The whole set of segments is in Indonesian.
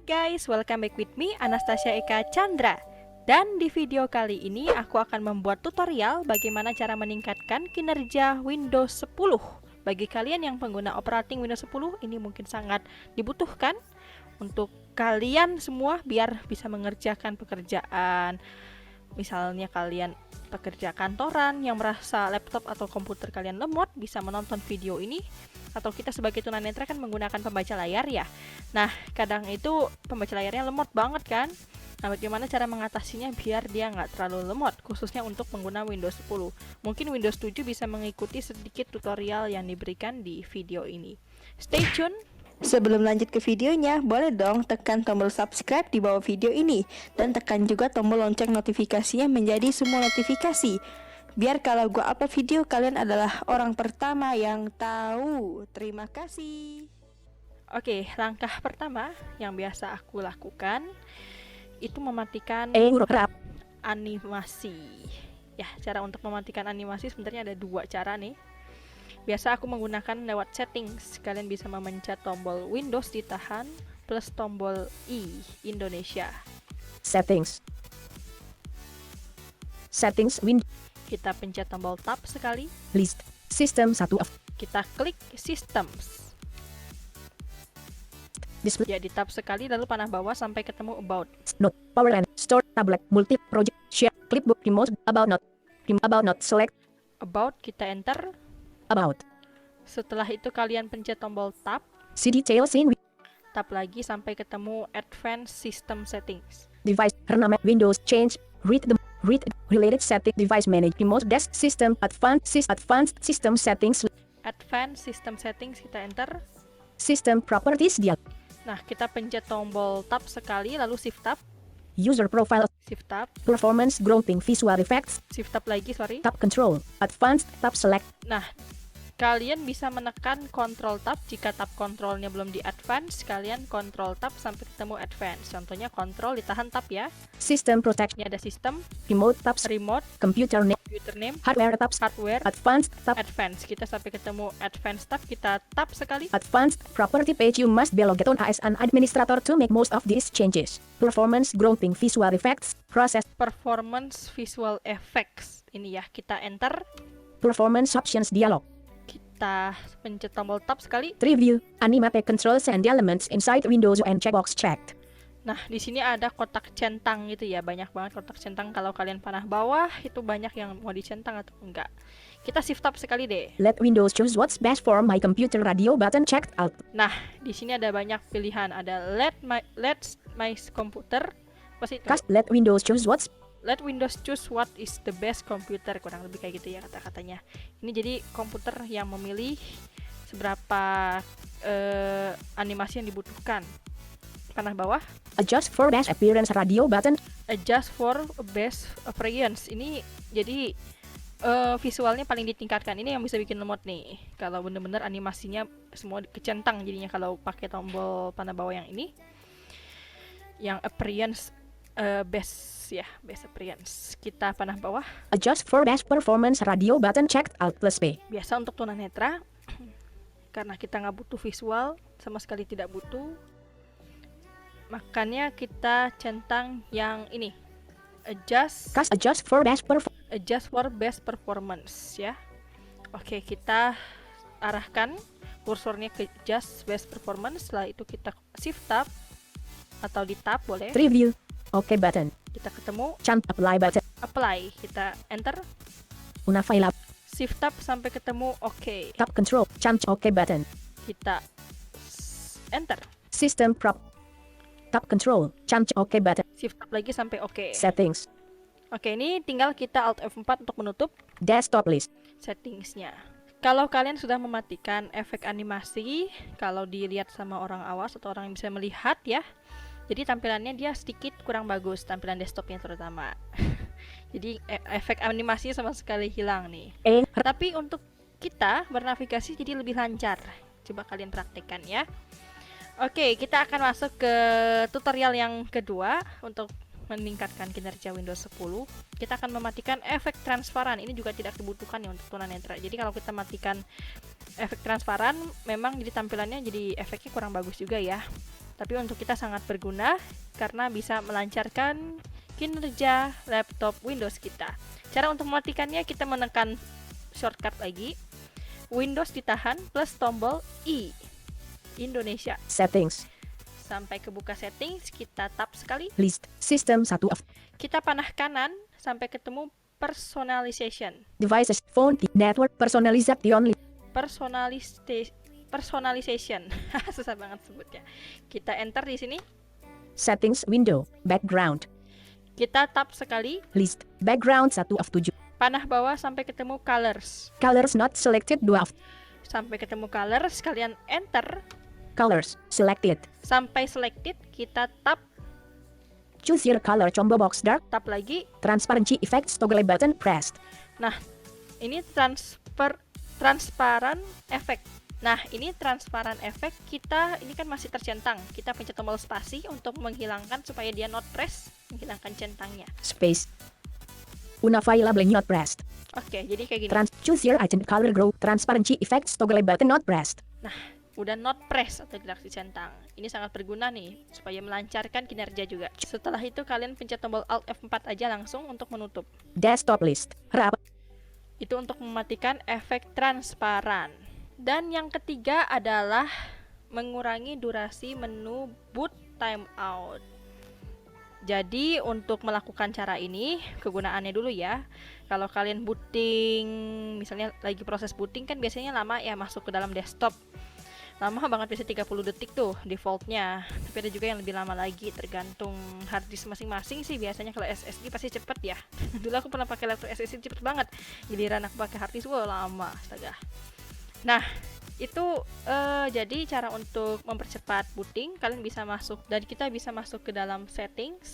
guys, welcome back with me Anastasia Eka Chandra. Dan di video kali ini aku akan membuat tutorial bagaimana cara meningkatkan kinerja Windows 10. Bagi kalian yang pengguna operating Windows 10, ini mungkin sangat dibutuhkan untuk kalian semua biar bisa mengerjakan pekerjaan. Misalnya kalian pekerja kantoran yang merasa laptop atau komputer kalian lemot, bisa menonton video ini. Atau kita sebagai tunanetra kan menggunakan pembaca layar ya. Nah, kadang itu pembaca layarnya lemot banget kan. Nah, bagaimana cara mengatasinya biar dia nggak terlalu lemot, khususnya untuk pengguna Windows 10. Mungkin Windows 7 bisa mengikuti sedikit tutorial yang diberikan di video ini. Stay tune. Sebelum lanjut ke videonya, boleh dong tekan tombol subscribe di bawah video ini dan tekan juga tombol lonceng notifikasinya menjadi semua notifikasi. Biar kalau gua upload video kalian adalah orang pertama yang tahu. Terima kasih. Oke, langkah pertama yang biasa aku lakukan itu mematikan animasi. Ya, cara untuk mematikan animasi sebenarnya ada dua cara nih. Biasa aku menggunakan lewat settings. Kalian bisa memencet tombol Windows ditahan plus tombol I Indonesia. Settings Windows. Kita pencet tombol tab sekali. List System 1 of Kita klik Systems. Display. Ya, di tab sekali lalu panah bawah sampai ketemu About. Note Power and Store Tablet Multi Project Share Clipboard Remote About Not Select About kita enter. About Setelah itu kalian pencet tombol tab. See details in Tab lagi sampai ketemu Advanced System Settings. Device Rename Windows Change Read Related Setting Device Manage Remote Desk System Advanced System Settings Advanced System Settings kita enter. System Properties Dialog. Nah, kita pencet tombol tab sekali lalu shift tab. User Profile Shift tab. Performance Grouping Visual Effects Shift tab lagi, sorry. Tab Control Advanced Tab Select. Nah, kalian bisa menekan Control Tab jika tab kontrolnya belum di advance. Kalian Control Tab sampai ketemu advance. Contohnya Control ditahan tab ya. System Protection Ini ada sistem, Remote Tabs remote, Computer Name username, Hardware Tabs hardware, Advanced Tab advance. Kita sampai ketemu advance tab, kita tab sekali. Advanced Property Page. You must be logged on as an administrator to make most of these changes. Performance Grouping Visual Effects Process Performance Visual Effects. Ini ya, kita enter. Performance Options Dialog. Kita pencet tombol tab sekali. Preview Animate Controls and Elements inside Windows and checkbox checked. Nah, di sini ada kotak centang gitu ya. Banyak banget kotak centang. Kalau kalian panah bawah, itu banyak yang mau dicentang atau enggak. Kita shift tab sekali deh. Let Windows choose what's best for my computer. Radio button checked out. Nah, di sini ada banyak pilihan. Ada let my computer. Pas itu. Let Windows choose what's Let Windows choose what is the best computer. Kurang lebih kayak gitu ya kata-katanya. Ini jadi komputer yang memilih seberapa animasi yang dibutuhkan. Panah bawah. Adjust for best appearance. Radio button. Adjust for best appearance. Ini jadi visualnya paling ditingkatkan. Ini yang bisa bikin lemot nih. Kalau bener-bener animasinya semua kecentang jadinya kalau pakai tombol panah bawah yang ini. Yang appearance best ya, best appearance. Kita panah bawah. Adjust for best performance. Radio button checked out plus P. Biasa untuk tunanetra karena kita nggak butuh visual, sama sekali tidak butuh. Makanya kita centang yang ini. Adjust for best performance ya. Oke, kita arahkan kursornya ke adjust best performance. Setelah itu kita shift tab atau di tab boleh. Preview OK button. Kita ketemu Apply button. apply. Kita enter. Una file up. Shift tab sampai ketemu OK. Tab Control OK button. Kita enter. System Prop Tab Control OK button. Shift tab lagi sampai OK. Settings. Oke, ini tinggal kita Alt F4 untuk menutup Desktop list. settingsnya. Kalau kalian sudah mematikan efek animasi, kalau dilihat sama orang awas atau orang yang bisa melihat ya, jadi tampilannya dia sedikit kurang bagus, tampilan desktopnya terutama. Jadi efek animasinya sama sekali hilang nih. Tapi untuk kita bernavigasi jadi lebih lancar. Coba kalian praktekkan ya. Oke, kita akan masuk ke tutorial yang kedua untuk meningkatkan kinerja Windows 10. Kita akan mematikan efek transparan. Ini juga tidak dibutuhkan ya untuk tunanetra. Jadi kalau kita matikan efek transparan, memang jadi tampilannya jadi efeknya kurang bagus juga ya. Tapi untuk kita sangat berguna karena bisa melancarkan kinerja laptop Windows kita. Cara untuk mematikannya, kita menekan shortcut lagi, Windows ditahan plus tombol I Indonesia. Settings. Sampai kebuka settings, kita tap sekali. List. System 1 of Kita panah kanan sampai ketemu personalization. devices. Phone. Network. Personalization. Personalization. Susah banget sebutnya. Kita enter di sini. Settings window. Background. Kita tap sekali. List. Background 1 of 7. Panah bawah sampai ketemu colors. Colors not selected 2 of. Sampai ketemu colors, kalian enter. Colors. Selected. Sampai selected, kita tap. Choose your color combo box dark. Tap lagi. Transparency effects toggle button pressed. Nah, ini transparan effect. Nah, ini transparan effect, kita ini kan masih tercentang. Kita pencet tombol spasi untuk menghilangkan supaya dia not press, menghilangkan centangnya. Space. Unavailable not pressed. Oke, jadi kayak gini. Choose your item color grow. Transparency effects toggle button not pressed. Nah, udah not press atau tidak centang. Ini sangat berguna nih supaya melancarkan kinerja juga. Setelah itu kalian pencet tombol Alt F4 aja langsung untuk menutup. Desktop list. Wrap. Itu untuk mematikan efek transparan. Dan yang ketiga adalah mengurangi durasi menu boot timeout. Jadi untuk melakukan cara ini, kegunaannya dulu ya. Kalau kalian booting, misalnya lagi proses booting kan biasanya lama ya masuk ke dalam desktop. Lama banget, bisa 30 detik tuh defaultnya. Tapi ada juga yang lebih lama lagi, tergantung hard disk masing-masing sih. Biasanya kalau SSD pasti cepet ya. Dulu aku pernah pakai laptop SSD cepet banget. Giliran aku pakai hard disk, lama, astaga. Nah, itu jadi cara untuk mempercepat booting. Kalian bisa masuk, dan kita bisa masuk ke dalam settings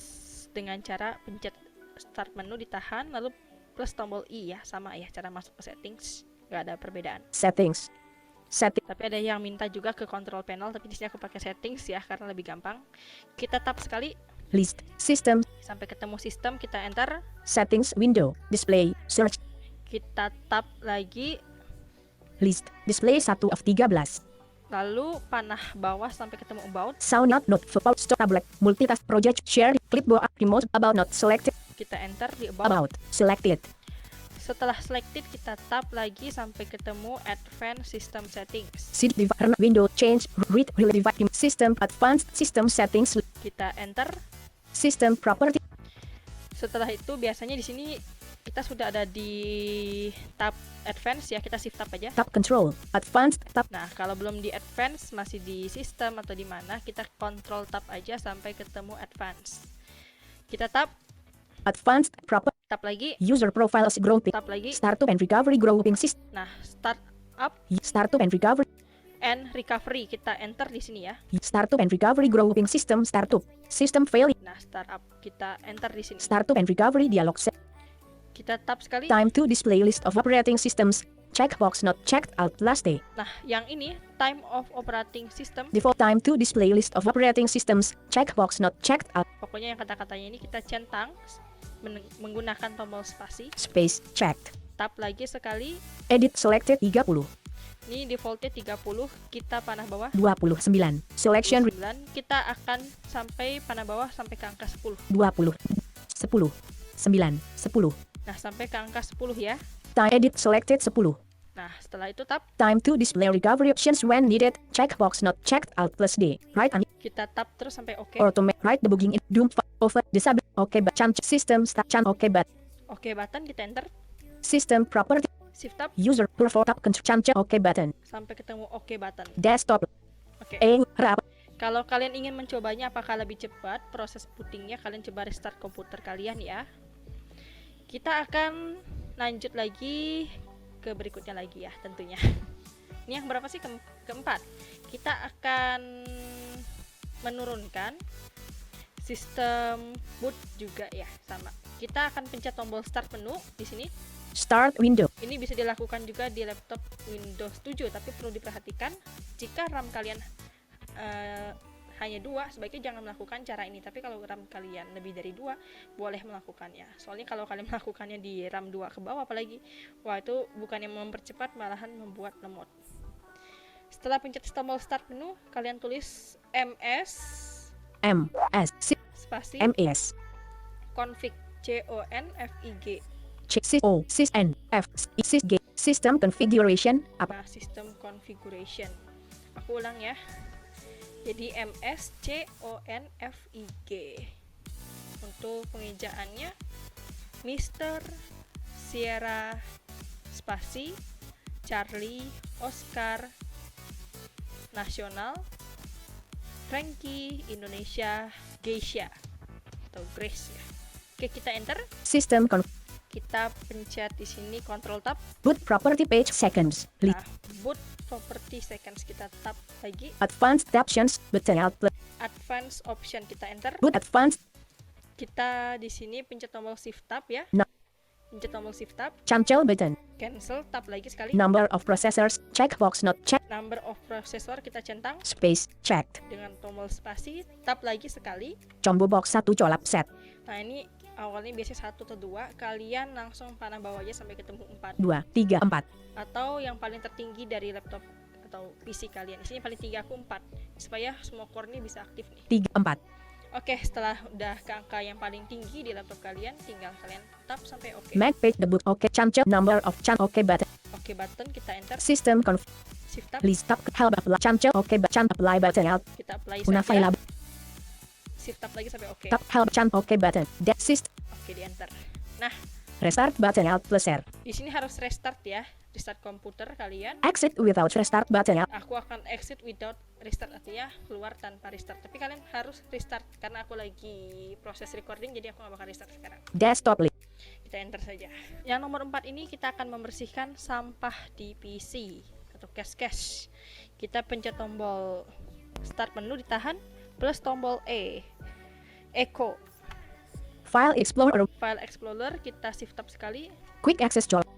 dengan cara pencet start menu ditahan lalu plus tombol I ya, sama ya cara masuk ke settings, nggak ada perbedaan. Settings. Setting. Tapi ada yang minta juga ke control panel, tapi di sini aku pakai settings ya karena lebih gampang. Kita tap sekali List. System. sampai ketemu sistem, kita enter. Settings window. Display. Search. Kita tap lagi, List. Display 1 of 13. lalu panah bawah sampai ketemu about. Sound not vocal stop tablet. Multitask project share. Clipboard remote about not selected. Kita enter di about. About. Selected. Setelah selected, kita tap lagi sampai ketemu advanced system settings. Seed device window change read relay device system advanced system settings Kita enter. system property Setelah itu biasanya di sini kita sudah ada di tab advance ya, kita shift tab aja. tab control advanced tab Nah, kalau belum di advance, masih di sistem atau di mana, kita control tab aja sampai ketemu advance. Kita tap proper lagi, user profiles grouping tap lagi. startup and recovery grouping system Nah, start up startup and recovery and recovery, kita enter di sini ya. startup and recovery grouping system startup system failure Nah, startup kita enter di sini. startup and recovery dialog set Kita tap sekali. time to display list of operating systems checkbox not checked out last day Nah, yang ini time of operating system. default time to display list of operating systems checkbox not checked out Pokoknya yang kata-katanya ini kita centang menggunakan tombol spasi. space checked Tap lagi sekali. edit selected 30 Ini defaultnya 30, kita panah bawah 29 selection 9. Kita akan sampai panah bawah sampai ke angka 10. 20 10 9 10 Nah, sampai ke angka 10 ya. time edit selected 10 Nah, setelah itu tap, time to display recovery options when needed checkbox not checked out plus D right and kita tap terus sampai oke. automate right debugging in doom over disable okay but chan system start chan okay but Oke button, kita enter. system property Shift tab user perform tab control chan okay button sampai ketemu oke button. desktop Oke. wrap Kalau kalian ingin mencobanya apakah lebih cepat proses bootingnya, kalian coba restart komputer kalian ya. Kita akan lanjut lagi ke berikutnya lagi ya tentunya. Ini yang berapa sih? Keempat. Kita akan menurunkan sistem boot juga ya, sama. Kita akan pencet tombol start menu di sini. start window Ini bisa dilakukan juga di laptop Windows 7, tapi perlu diperhatikan jika RAM kalian hanya 2, sebaiknya jangan melakukan cara ini. Tapi kalau RAM kalian lebih dari 2, boleh melakukannya. Soalnya kalau kalian melakukannya di RAM 2 ke bawah apalagi, wah itu bukannya mempercepat, malahan membuat lemot. Setelah pencet tombol start menu, kalian tulis ms spasi MS config config. System configuration Nah, system configuration. Aku ulang ya. Jadi msconfig. Untuk pengejaannya Mr. Sierra spasi Charlie Oscar Nasional Frankie Indonesia Geisha atau Grace ya. Oke, kita enter. system Kita pencet di sini Control Tab. boot property page seconds. Nah, boot property seconds kita tap lagi. Advanced options button alt Advanced option kita enter. boot advanced Kita di sini pencet tombol Shift Tab ya. No. Pencet tombol Shift Tab. cancel button. Cancel tab lagi sekali. Number of processors checkbox not checked. Number of processor kita centang Space checked. dengan tombol spasi. Tab lagi sekali. Combo box 1 colap set. Nah, ini awalnya biasanya 1 atau 2. Kalian langsung panah bawah aja sampai ketemu 4. 2, 3, 4. Atau yang paling tertinggi dari laptop atau PC kalian. Di sini paling tinggi aku 4 supaya semua core ini bisa aktif nih. 3, 4. Oke, setelah udah ke angka yang paling tinggi di laptop kalian, tinggal kalian tap sampai oke. Mac page debut oke cancel number of oke button. Oke button kita enter. System Shift tab please stop help apply cancel oke button apply button alt kita apply una saja. file Shift tab lagi sampai oke. tap help cancel oke button that system Oke, di enter. Nah, restart button alt plus R di sini harus restart ya. Restart komputer kalian. exit without restart button alt Aku akan exit without restart, artinya keluar tanpa restart. Tapi kalian harus restart karena aku lagi proses recording, jadi aku nggak bakal restart sekarang. desktop list Kita enter saja. Yang nomor 4 ini kita akan membersihkan sampah di PC atau cache. Kita pencet tombol start menu ditahan plus tombol echo. file explorer File Explorer kita shift tab sekali. quick access colap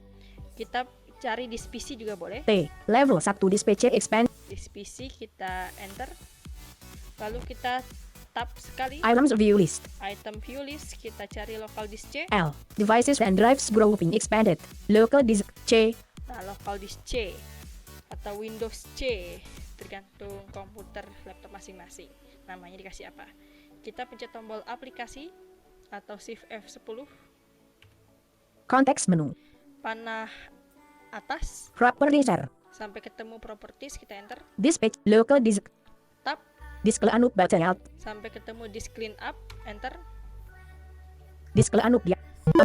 Kita cari di PC juga boleh. T level 1 display expand Di PC kita enter. Lalu kita tab sekali items view list item view list, kita cari local disk C. L devices and drives grouping expanded local disk C Nah, local disk C atau Windows C tergantung komputer laptop masing-masing. Namanya dikasih apa? Kita pencet tombol aplikasi atau Shift F10, context menu panah atas properties R sampai ketemu properties, kita enter. dispatch local disk Tab display anup button alt sampai ketemu disk clean up, enter. display anup dia 40%,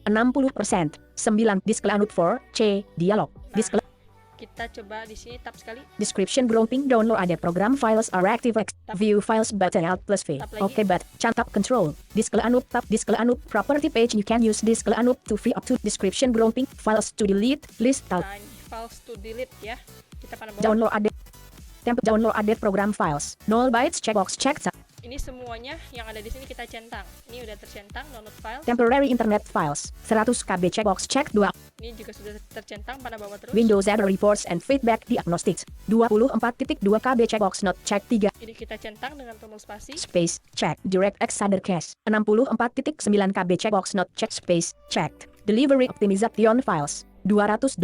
60%, 9 display anup 4 C dialog display Kita coba di sini tab sekali. description grouping download ada program files are active view files button alt plus V Tab lagi. oke but tab control display anup tab display anup property page you can use display anup to free up to description grouping files to delete list alt Nah, ini files to delete ya. Kita panah bawah. download ada download ada program files 0 bytes checkbox check Ini semuanya yang ada di sini kita centang. Ini udah tercentang download file. temporary internet files 100 KB checkbox check 2 Ini juga sudah tercentang, panah bawah terus. Windows Error Reports and Feedback Diagnostics 24.2 KB checkbox not check 3 Ini kita centang dengan tombol spasi. space check DirectX Other Cache 64.9 KB checkbox not check space checked delivery optimization files 225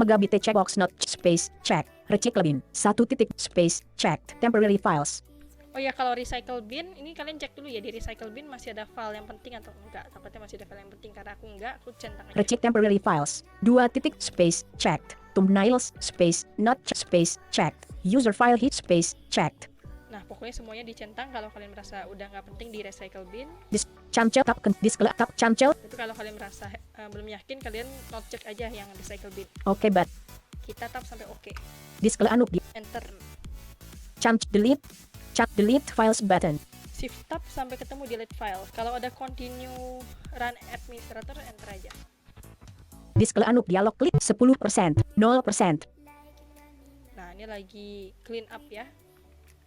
megabit checkbox not space check recycle bin 1 titik space checked temporary files Oh ya, kalau recycle bin, ini kalian cek dulu ya di recycle bin masih ada file yang penting atau enggak. Takutnya masih ada file yang penting, karena aku enggak, aku centang aja. recheck temporary files 2 titik space checked thumbnails space not space checked user file hit space checked Nah, pokoknya semuanya dicentang. Kalau kalian merasa udah nggak penting di recycle bin, cancel tab display tab cancel tapi kalau kalian merasa belum yakin, kalian not check aja yang recycle bin. oke but Kita tap sampai oke. display anup di Enter. delete files button Shift tab sampai ketemu delete file. Kalau ada continue run administrator, enter aja. display anup dialog klik 10% 0% Nah, ini lagi clean up ya.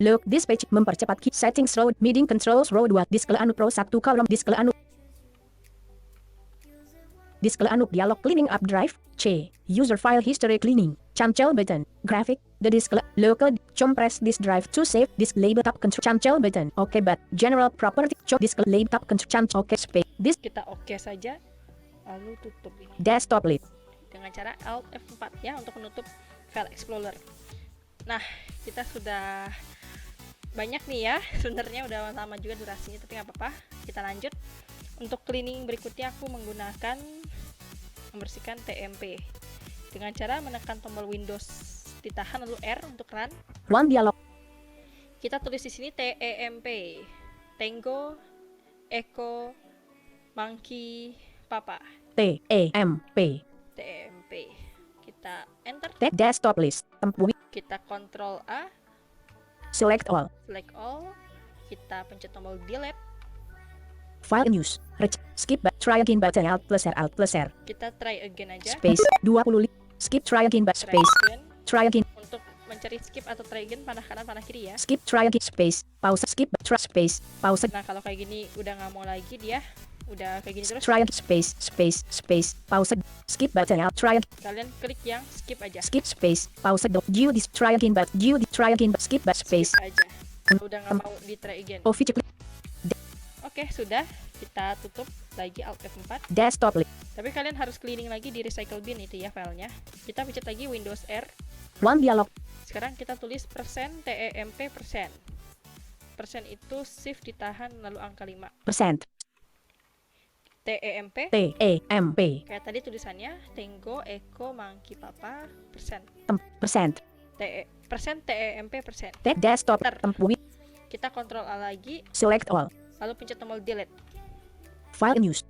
Look dispatch mempercepat key settings row meeting controls row 2 display anup row 1 kolom display anup dialog cleaning up drive C user file history cleaning cancel button graphic the display local compress disk drive to save disk label tab control cancel button oke but general property display label tab control cancel oke space disk Kita oke saja, lalu tutup ini desktop list dengan cara Alt F4 ya untuk menutup file Explorer. Nah, kita sudah banyak nih ya, sebenarnya udah lama juga durasinya, tapi nggak apa-apa, kita lanjut. Untuk cleaning berikutnya aku menggunakan membersihkan TMP dengan cara menekan tombol Windows, ditahan lalu R untuk run. Run dialog. Kita tulis di sini TEMP, Tango, Echo, Monkey, Papa, TEMP. TEMP. Kita enter, Desktop list. Tempuwi. kita Ctrl A, Select all. select all, kita pencet tombol delete, File news. Skip. Try again button. Alt plus R. Alt plus R. kita try again aja. Space. 20. Skip. Try again but Try space. again. Try again. Untuk mencari skip atau try again, panah kanan panah kiri ya. Skip. Try again. Space. Pause. Skip. Try space. Pause. Nah kalau kayak gini udah nggak mau lagi dia, udah kayak gini terus, Try again. Space. Space. Space. Pause. Skip button. Alt. Try again. kalian klik yang skip aja. Skip space. Pause. View this. Try again but view this. Try again but skip but space. Skip aja. Kalau udah nggak mau di try again. Official. Oke sudah, kita tutup lagi Alt F4. Desktop list. Tapi kalian harus cleaning lagi di recycle bin itu ya filenya. Kita pencet lagi Windows R. Run dialog. Sekarang kita tulis %TEMP %. Persen itu shift ditahan lalu angka 5. Percent. TEMP TEMP. kayak tadi tulisannya Tango, Echo, Monkey, Papa %. Percent. TEMP %. Desktop. Ntar. Tempuwi. Kita Ctrl A lagi, Select all. lalu pencet tombol delete. File news.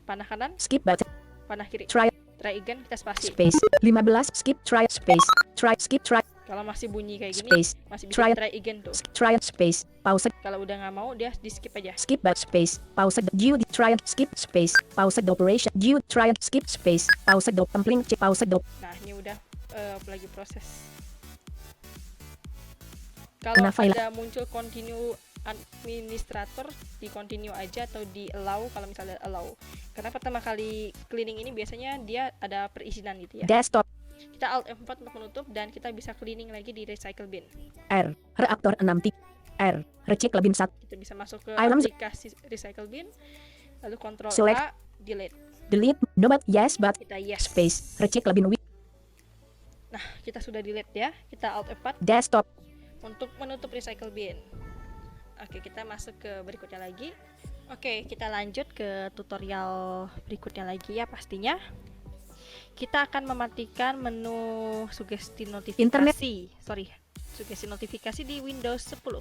Panah kanan, Skip button. panah kiri. Try Try again, kita spasi. space. 15. Skip. Try space. Try. Skip. Try Kalau masih bunyi kayak gini, space. masih bisa Try. try again tuh. Try space. Pause. Kalau udah nggak mau, dia di skip aja. Skip but space. Pause. View the try. Skip space. Pause. Operation. View try. Skip space. Pause. Template. Pause. Nah ini udah lagi proses. Kalau Nah, file. ada muncul continue administrator, di continue aja atau di allow kalau misalnya allow. Karena pertama kali cleaning ini biasanya dia ada perizinan gitu ya. Desktop. Kita Alt F4 untuk menutup dan kita bisa cleaning lagi di recycle bin. R. Reaktor 63. R. Recek lebih 1. Kita bisa masuk ke Items. aplikasi recycle bin, lalu Ctrl Select. A, delete. Delete. No but yes but Kita yes. space. Recek lebih weak. Nah, kita sudah delete ya. Kita Alt F4 Desktop. untuk menutup recycle bin. Oke, kita masuk ke berikutnya lagi. Oke, kita lanjut ke tutorial berikutnya lagi ya pastinya. Kita akan mematikan menu sugesti notifikasi. Internet. Sugesti notifikasi di Windows 10.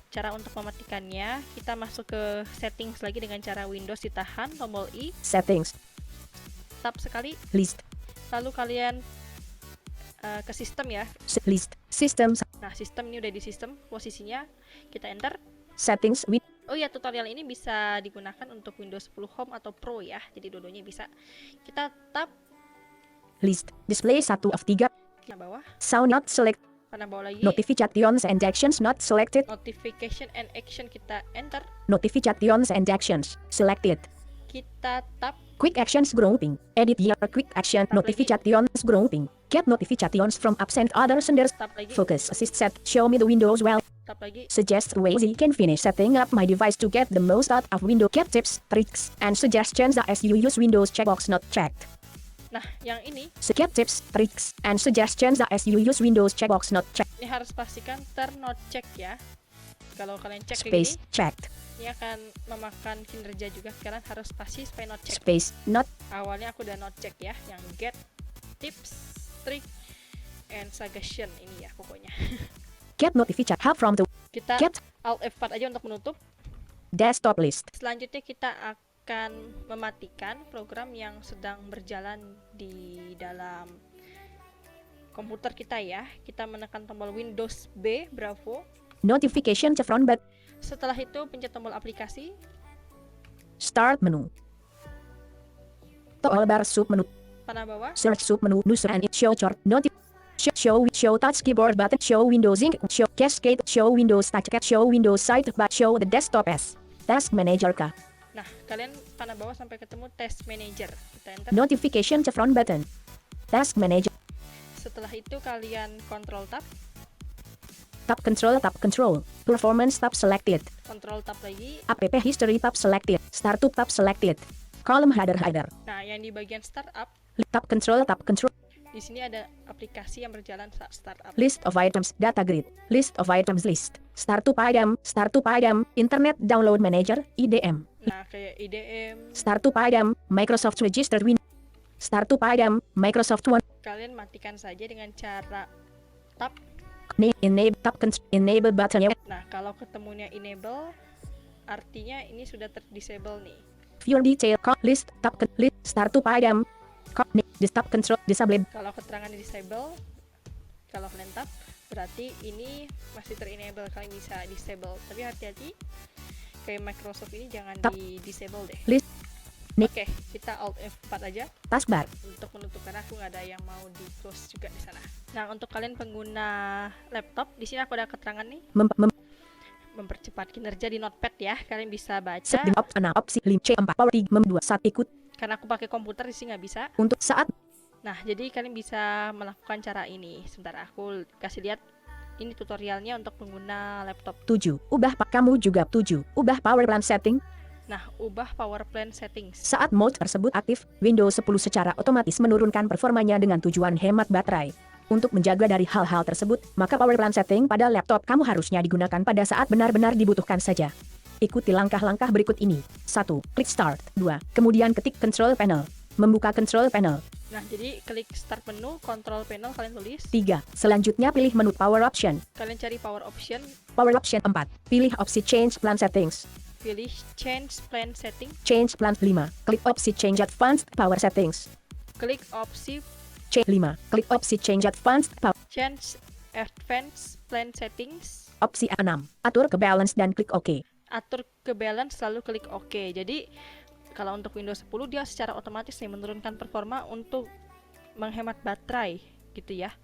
Cara untuk mematikannya, kita masuk ke settings lagi dengan cara Windows ditahan, tombol I, Settings. tab sekali, List. lalu kalian ke sistem ya. List. Systems. Nah, sistem ini udah di sistem, posisinya kita enter. Settings with Oh ya, tutorial ini bisa digunakan untuk Windows 10 Home atau Pro ya. Jadi dua-duanya bisa. Kita tab list. Display 1 of 3. ke bawah, Sound not select. kanan bawah lagi. Notifications and actions not selected. Notification and action kita enter. Notifications and actions selected. Kita tab Quick actions grouping. Edit your quick action. Tab lagi. Notifications grouping. Get notifications from apps and other senders. tab lagi, Focus assist set. Show me the windows well. tab lagi. Suggest ways you can finish setting up my device to get the most out of Windows. Get tips, tricks, and suggestions as you use Windows checkbox not checked. Nah, yang ini Get tips, tricks, and suggestions as you use Windows checkbox not checked. ini harus pastikan turn not check ya. Kalau kalian cek kayak Space gini, checked. ini akan memakan kinerja juga. Kalian harus pasti supaya not check. Space not Awalnya aku udah not check ya, yang get tips, trick, and suggestion ini ya pokoknya. get notification help from the Kita Get. Alt F4 aja untuk menutup. desktop list. Selanjutnya kita akan mematikan program yang sedang berjalan di dalam komputer kita ya. Kita menekan tombol Windows B, Bravo. Notification chevron but Setelah itu pencet tombol aplikasi. start menu. Toolbar sub menu. Panah bawah. Search sub menu. User and it show chart. Show touch keyboard button. Show Windows ink. Show cascade. Show Windows touch cat. Show Windows site but show the desktop as task manager kah. Nah, kalian panah bawah sampai ketemu Task Manager. Kita enter. Notification chevron button. Task manager. Setelah itu kalian Control Tab, Tab control. Performance tab selected. Control Tab lagi. App history tab selected. Startup tab selected. Column header. Nah, yang di bagian Startup, Tab control. Di sini ada aplikasi yang berjalan saat startup. List of items, data grid, list of items list, start to item, Internet Download Manager, IDM, Nah, kayak IDM, start to item, Microsoft Registered Windows, start to item, Microsoft One, kalian matikan saja dengan cara tab. enable button, Nah, kalau ketemunya enable, artinya ini sudah terdisable nih. view detail, list, list, start to item, tab control, disable, Kalau keterangan disable, kalau kalian tab, berarti ini masih ter-enable, kalian bisa disable. Tapi hati-hati, kayak Microsoft ini jangan Tab. di disable deh. List. Oke, kita Alt F4 aja taskbar, untuk menutup, karena aku nggak ada yang mau di close juga di sana. Nah, untuk kalian pengguna laptop, di sini aku ada keterangan nih, mempercepat kinerja di Notepad ya. Kalian bisa baca. set di opsi 5 C4 power 3 2 saat ikut Karena aku pakai komputer di sini nggak bisa. untuk saat Nah, jadi kalian bisa melakukan cara ini. Sebentar, aku kasih lihat. Ini tutorialnya untuk pengguna laptop. 7 kamu juga 7 ubah power plan setting Nah, ubah power plan settings. saat mode tersebut aktif. Windows 10 secara otomatis menurunkan performanya dengan tujuan hemat baterai. Untuk menjaga dari hal-hal tersebut, maka power plan setting pada laptop kamu harusnya digunakan pada saat benar-benar dibutuhkan saja. Ikuti langkah-langkah berikut ini. 1. Klik Start. 2. Kemudian ketik Control Panel. Membuka Control Panel. Nah, jadi klik Start menu, Control Panel kalian tulis. 3. Selanjutnya pilih menu Power Option. Kalian cari Power Option, Power Option 4. Pilih opsi Change Plan Settings. pilih Change Plan Setting, Change Plan 5. Klik opsi Change Advanced Power Settings. klik opsi Change 5. Klik opsi Change Advanced Power. Change Advanced Plan Settings. Opsi 6. Atur ke balance dan klik OK. Atur ke balance, lalu klik OK. Jadi kalau untuk Windows 10 dia secara otomatis nih menurunkan performa untuk menghemat baterai gitu ya.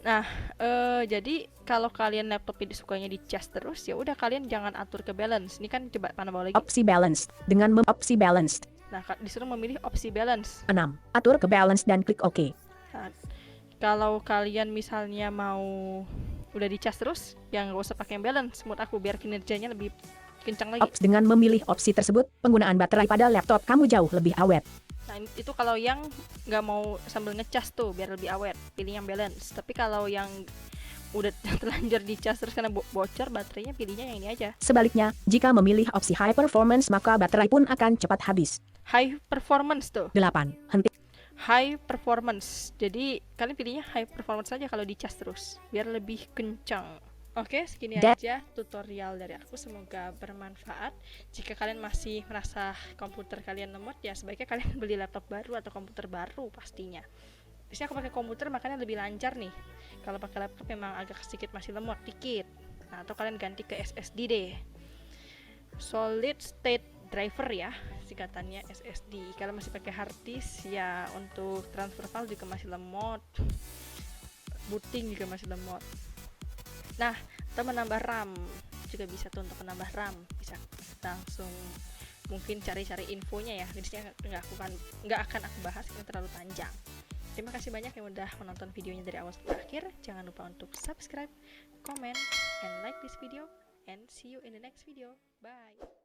Nah, jadi kalau kalian laptop ini sukanya dicas terus, ya udah kalian jangan atur ke balance. Ini kan coba panah bawah lagi. Opsi Balance. Dengan opsi Balanced. Nah, disuruh memilih opsi balance. 6. Atur ke balance dan klik OK. Nah, kalau kalian misalnya mau udah dicas terus, ya nggak usah pakai balance. Menurut aku biar kinerjanya lebih kencang lagi. Dengan memilih opsi tersebut, penggunaan baterai pada laptop kamu jauh lebih awet. Nah, itu kalau yang nggak mau sambil ngecas tuh biar lebih awet, pilih yang balance. Tapi kalau yang udah terlanjur dicas terus karena bocor baterainya, pilihnya yang ini aja. Sebaliknya, jika memilih opsi High Performance maka baterai pun akan cepat habis. High performance tuh. 8. Henti. High performance. Jadi kalian pilihnya high performance saja kalau dicas terus biar lebih kencang. Oke, segini aja tutorial dari aku. Semoga bermanfaat. Jika kalian masih merasa komputer kalian lemot, ya sebaiknya kalian beli laptop baru atau komputer baru pastinya. Biasanya aku pakai komputer makanya lebih lancar nih. Kalau pakai laptop memang agak sedikit masih lemot dikit. Nah, atau kalian ganti ke SSD deh. Solid State Driver ya, singkatannya SSD. Kalau masih pakai hard disk ya untuk transfer file juga masih lemot. Booting juga masih lemot. Nah, atau menambah RAM juga bisa tuh. Untuk menambah RAM bisa langsung mungkin cari-cari infonya ya. Jadi nggak akan aku bahas karena terlalu panjang. Terima kasih banyak yang udah menonton videonya dari awal sampai akhir. Jangan lupa untuk subscribe, comment, and like this video, and see you in the next video. Bye.